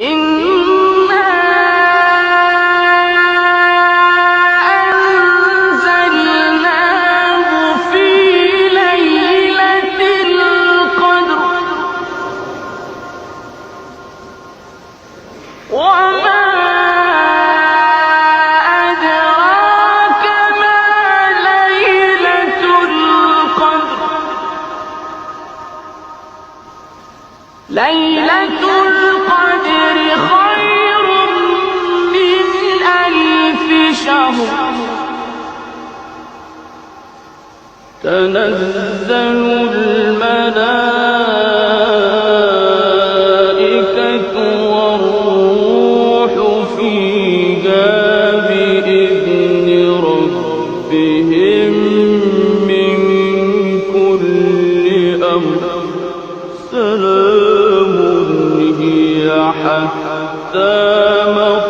إنا أنزلناه في ليلة القدر وما أدراك ما ليلة القدر ليلة القدر خير من ألف شهر تنزل الملائكة والروح فيها بإذن ربهم من كل أمر سلام هي حتى مطلع